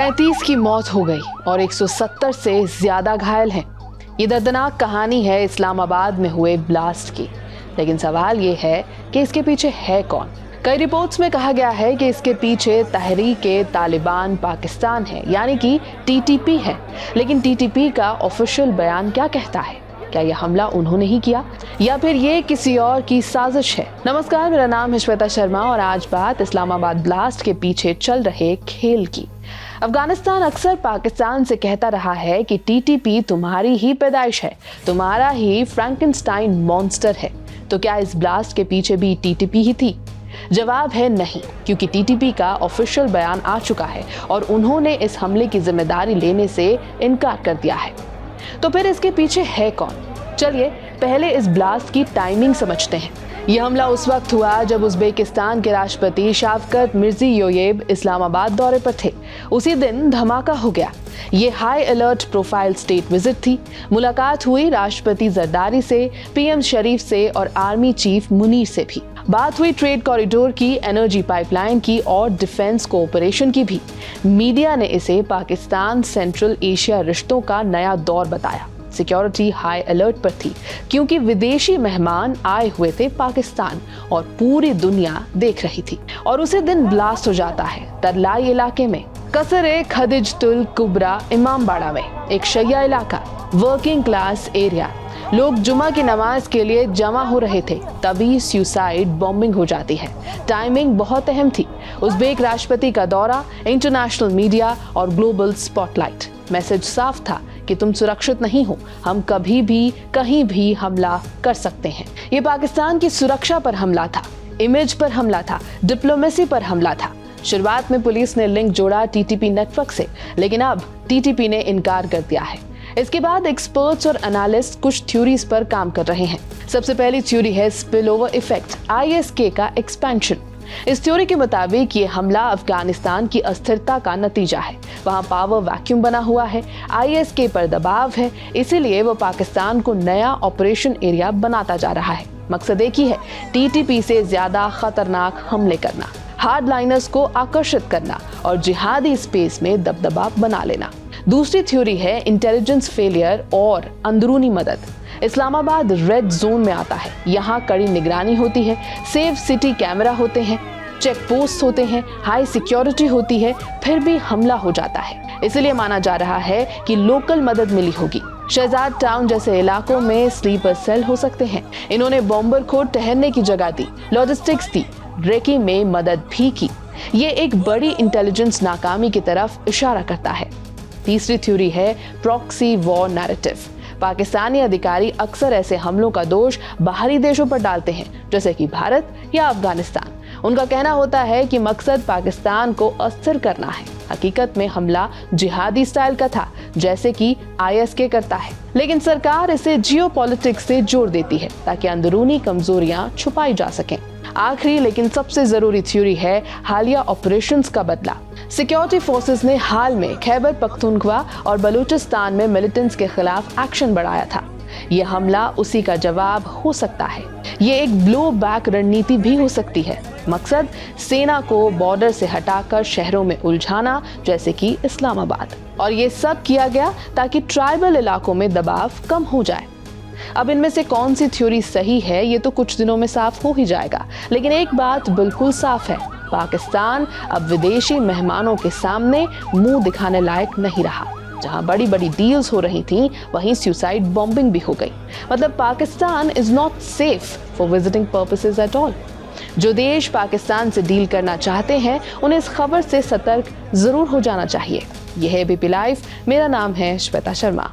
35 की मौत हो गई और 170 से ज्यादा घायल हैं। ये दर्दनाक कहानी है इस्लामाबाद में हुए ब्लास्ट की। लेकिन सवाल ये है कि इसके पीछे है कौन। कई रिपोर्ट्स में कहा गया है कि इसके पीछे तहरीक-ए-तालिबान पाकिस्तान है, यानी कि टीटीपी है। लेकिन टीटीपी का ऑफिशियल बयान क्या कहता है? क्या यह हमला उन्होंने ही किया या फिर ये किसी और की साजिश है? नमस्कार, मेरा नाम है श्वेता शर्मा और आज बात इस्लामाबाद ब्लास्ट के पीछे चल रहे खेल की। अफगानिस्तान अक्सर पाकिस्तान से कहता रहा है कि टीटीपी तुम्हारी ही पैदाइश है, तुम्हारा ही फ्रैंकेनस्टाइन मॉन्स्टर है। तो क्या इस ब्लास्ट के पीछे भी टीटीपी ही थी? जवाब है नहीं, क्योंकि टीटीपी का ऑफिशियल बयान आ चुका है और उन्होंने इस हमले की जिम्मेदारी लेने से इनकार कर दिया है। तो फिर इसके पीछे है कौन? चलिए पहले इस ब्लास्ट की टाइमिंग समझते हैं। यह हमला उस वक्त हुआ जब उज़्बेकिस्तान के राष्ट्रपति शावकत मिर्ज़ियोयेव इस्लामाबाद दौरे पर थे। उसी दिन धमाका हो गया। ये high alert profile state visit थी। मुलाकात हुई राष्ट्रपति जरदारी से, पीएम शरीफ से और आर्मी चीफ मुनीर से भी। बात हुई ट्रेड कॉरिडोर की, एनर्जी पाइपलाइन की और डिफेंस कोऑपरेशन की भी। मीडिया ने इसे पाकिस्तान सेंट्रल एशिया रिश्तों का नया दौर बताया। सिक्योरिटी हाई अलर्ट पर थी क्योंकि विदेशी मेहमान आए हुए थे पाकिस्तान और पूरी दुनिया देख रही थी। और उसी दिन ब्लास्ट हो जाता है तरलाई इलाके में, कसर-ए-खदिजतुल कुबरा इमामबाड़ा में, एक शैया इलाका, वर्किंग क्लास एरिया। लोग जुमा की नमाज के लिए जमा हो रहे थे, तभी सुसाइड बॉम्बिंग हो जाती है। टाइमिंग बहुत अहम थी। उज़्बेक राष्ट्रपति का दौरा, इंटरनेशनल मीडिया और ग्लोबल स्पॉटलाइट। मैसेज साफ था कि तुम सुरक्षित नहीं हो, हम कभी भी कहीं भी हमला कर सकते हैं। ये पाकिस्तान की सुरक्षा पर हमला था, इमेज पर हमला था, डिप्लोमेसी पर हमला था। शुरुआत में पुलिस ने लिंक जोड़ा टीटीपी नेटवर्क से, लेकिन अब टीटीपी ने इनकार कर दिया है। इसके बाद एक्सपर्ट्स और एनालिस्ट कुछ थ्योरीज पर काम कर रहे हैं। सबसे पहली थ्योरी है स्पिलओवर इफेक्ट, आईएसके का एक्सपेंशन। इस थ्योरी के मुताबिक ये हमला अफगानिस्तान की अस्थिरता का नतीजा है। वहाँ पावर वैक्यूम बना हुआ है, आईएसके पर दबाव है, इसीलिए वो पाकिस्तान को नया ऑपरेशन एरिया बनाता जा रहा है। मकसद एक ही है, टीटीपी से ज्यादा खतरनाक हमले करना, हार्डलाइनर्स को आकर्षित करना और जिहादी स्पेस में दबदबा बना लेना। दूसरी थ्योरी है इंटेलिजेंस फेलियर और अंदरूनी मदद। इस्लामाबाद रेड जोन में आता है। यहाँ कड़ी निगरानी होती है, सेफ सिटी कैमरा होते हैं, चेक पोस्ट होते हैं, हाई सिक्योरिटी होती है, फिर भी हमला हो जाता है। इसलिए माना जा रहा है कि लोकल मदद मिली होगी। शहजाद टाउन जैसे इलाकों में स्लीपर सेल हो सकते हैं। इन्होंने बॉम्बर को ठहरने की जगह दी, लॉजिस्टिक्स दी, रेकी में मदद भी की। ये एक बड़ी इंटेलिजेंस नाकामी की तरफ इशारा करता है। तीसरी थ्योरी है प्रॉक्सी वॉर नैरेटिव। पाकिस्तानी अधिकारी अक्सर ऐसे हमलों का दोष बाहरी देशों पर डालते हैं, जैसे कि भारत या अफगानिस्तान। उनका कहना होता है कि मकसद पाकिस्तान को अस्थिर करना है। हकीकत में हमला जिहादी स्टाइल का था, जैसे कि आईएसके करता है। लेकिन सरकार इसे जियोपॉलिटिक्स से जोड़ देती है ताकि अंदरूनी कमजोरियां छुपाई जा सकें। आखिरी लेकिन सबसे जरूरी थ्योरी है हालिया ऑपरेशंस का बदला। सिक्योरिटी फोर्सेस ने हाल में खैबर पख्तूनख्वा और बलूचिस्तान में मिलिटेंट्स के खिलाफ एक्शन बढ़ाया था। यह हमला उसी का जवाब हो सकता है। ये एक ब्लो बैक रणनीति भी हो सकती है। मकसद सेना को बॉर्डर से हटाकर शहरों में उलझाना, जैसे कि इस्लामाबाद। और ये सब किया गया ताकि ट्राइबल इलाकों में दबाव कम हो जाए। अब इनमें से कौन सी थ्योरी सही है ये तो कुछ दिनों में साफ हो ही जाएगा। लेकिन एक बात बिल्कुल साफ है, पाकिस्तान अब विदेशी मेहमानों के सामने मुंह दिखाने लायक नहीं रहा। जहां बड़ी बड़ी डील्स हो रही थीं, वहीं सुसाइड बॉम्बिंग भी हो गई। मतलब Pakistan is not safe for visiting purposes at all. जो देश पाकिस्तान से डील करना चाहते हैं, उन्हें इस खबर से सतर्क जरूर हो जाना चाहिए। यह है एबीपी लाइव। मेरा नाम है श्वेता शर्मा।